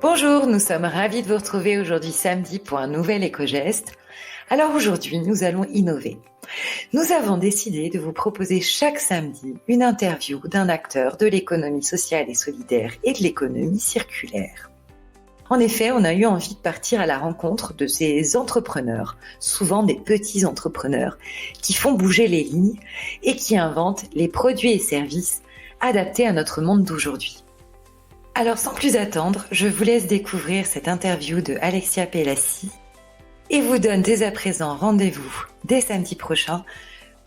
Bonjour, nous sommes ravis de vous retrouver aujourd'hui samedi pour un nouvel éco-geste. Alors aujourd'hui, nous allons innover. Nous avons décidé de vous proposer chaque samedi une interview d'un acteur de l'économie sociale et solidaire et de l'économie circulaire. En effet, on a eu envie de partir à la rencontre de ces entrepreneurs, souvent des petits entrepreneurs, qui font bouger les lignes et qui inventent les produits et services adaptés à notre monde d'aujourd'hui. Alors sans plus attendre, je vous laisse découvrir cette interview de Alexia Pelassi et vous donne dès à présent rendez-vous dès samedi prochain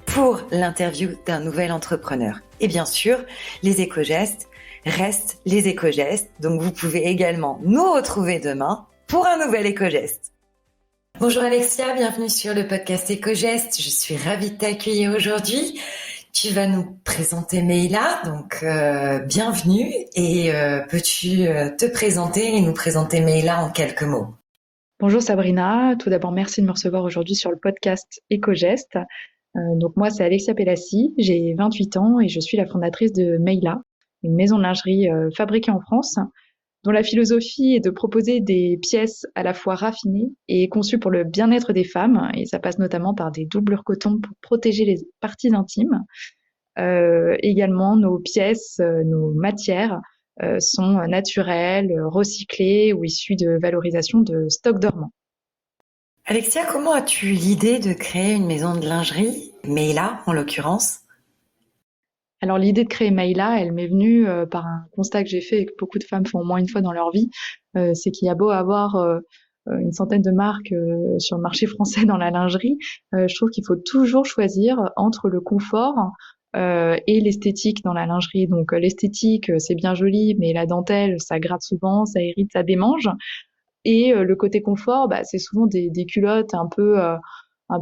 pour l'interview d'un nouvel entrepreneur. Et bien sûr, les éco-gestes restent les éco-gestes, donc vous pouvez également nous retrouver demain pour un nouvel éco-geste. Bonjour Alexia, bienvenue sur le podcast Éco-Geste. Je suis ravie de t'accueillir aujourd'hui. Tu vas nous présenter Meila, donc bienvenue et peux-tu te présenter et nous présenter Meila en quelques mots? Bonjour Sabrina, tout d'abord merci de me recevoir aujourd'hui sur le podcast Éco-Geste. Donc moi c'est Alexia Pelassi, j'ai 28 ans et je suis la fondatrice de Meila, une maison de lingerie fabriquée en France, dont la philosophie est de proposer des pièces à la fois raffinées et conçues pour le bien-être des femmes, et ça passe notamment par des doublures coton pour protéger les parties intimes. Également, nos pièces, nos matières sont naturelles, recyclées ou issues de valorisation de stocks dormants. Alexia, comment as-tu eu l'idée de créer une maison de lingerie, Meila en l'occurrence? Alors l'idée de créer Meila, elle m'est venue par un constat que j'ai fait et que beaucoup de femmes font au moins une fois dans leur vie, c'est qu'il y a beau avoir une centaine de marques sur le marché français dans la lingerie, je trouve qu'il faut toujours choisir entre le confort et l'esthétique dans la lingerie. Donc l'esthétique, c'est bien joli, mais la dentelle, ça gratte souvent, ça irrite, ça démange. Et le côté confort, c'est souvent des culottes un peu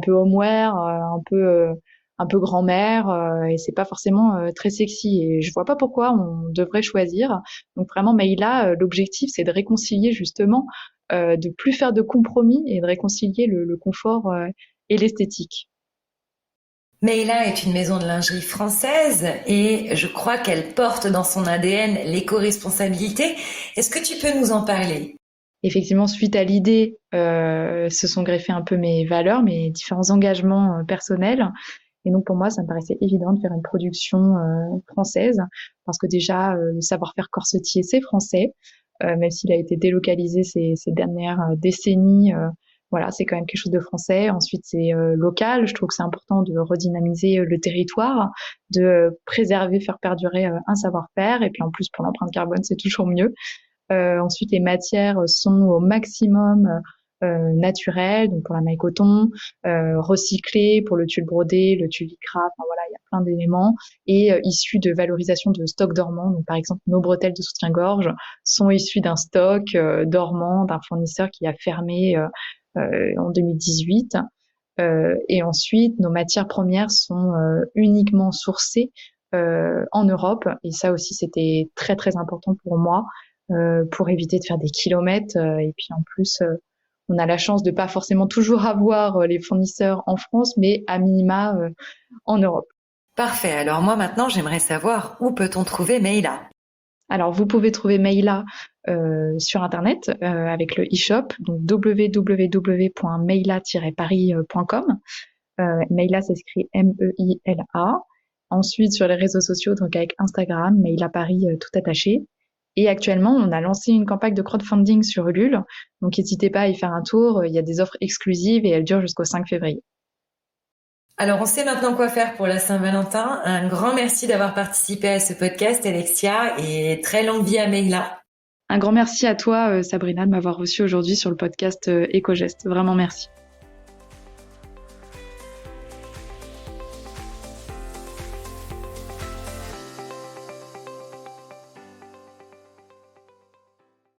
homeware, un peu grand-mère, et c'est pas forcément très sexy. Et je vois pas pourquoi on devrait choisir. Donc vraiment, Meila, l'objectif, c'est de réconcilier justement, de plus faire de compromis et de réconcilier le confort et l'esthétique. Meila est une maison de lingerie française et je crois qu'elle porte dans son ADN l'éco-responsabilité. Est-ce que tu peux nous en parler? Effectivement, suite à l'idée, se sont greffés un peu mes valeurs, mes différents engagements personnels. Et donc pour moi, ça me paraissait évident de faire une production française, parce que déjà, le savoir-faire corsetier, c'est français, même s'il a été délocalisé ces dernières décennies. Voilà, c'est quand même quelque chose de français. Ensuite, c'est local. Je trouve que c'est important de redynamiser le territoire, de préserver, faire perdurer un savoir-faire. Et puis en plus, pour l'empreinte carbone, c'est toujours mieux. Ensuite, les matières sont au maximum naturelles, donc pour la maille coton, recyclées pour le tulle brodé, le tulle lycra. Enfin voilà, il y a plein d'éléments et issus de valorisation de stocks dormants. Donc par exemple, nos bretelles de soutien-gorge sont issues d'un stock dormant d'un fournisseur qui a fermé en 2018. Et ensuite, nos matières premières sont uniquement sourcées en Europe. Et ça aussi, c'était très très important pour moi, pour éviter de faire des kilomètres. Et puis en plus, on a la chance de pas forcément toujours avoir les fournisseurs en France, mais à minima en Europe. Parfait. Alors moi maintenant, j'aimerais savoir où peut-on trouver Meila? Alors vous pouvez trouver Meila sur internet avec le e-shop, donc www.meila-paris.com. Meila s'écrit M-E-I-L-A. Ensuite sur les réseaux sociaux, donc avec Instagram, Meila Paris tout attaché. Et actuellement, on a lancé une campagne de crowdfunding sur Ulule, donc n'hésitez pas à y faire un tour. Il y a des offres exclusives et elles durent jusqu'au 5 février. Alors, on sait maintenant quoi faire pour la Saint-Valentin. Un grand merci d'avoir participé à ce podcast, Alexia, et très longue vie à Meila. Un grand merci à toi, Sabrina, de m'avoir reçue aujourd'hui sur le podcast Éco-Geste. Vraiment merci.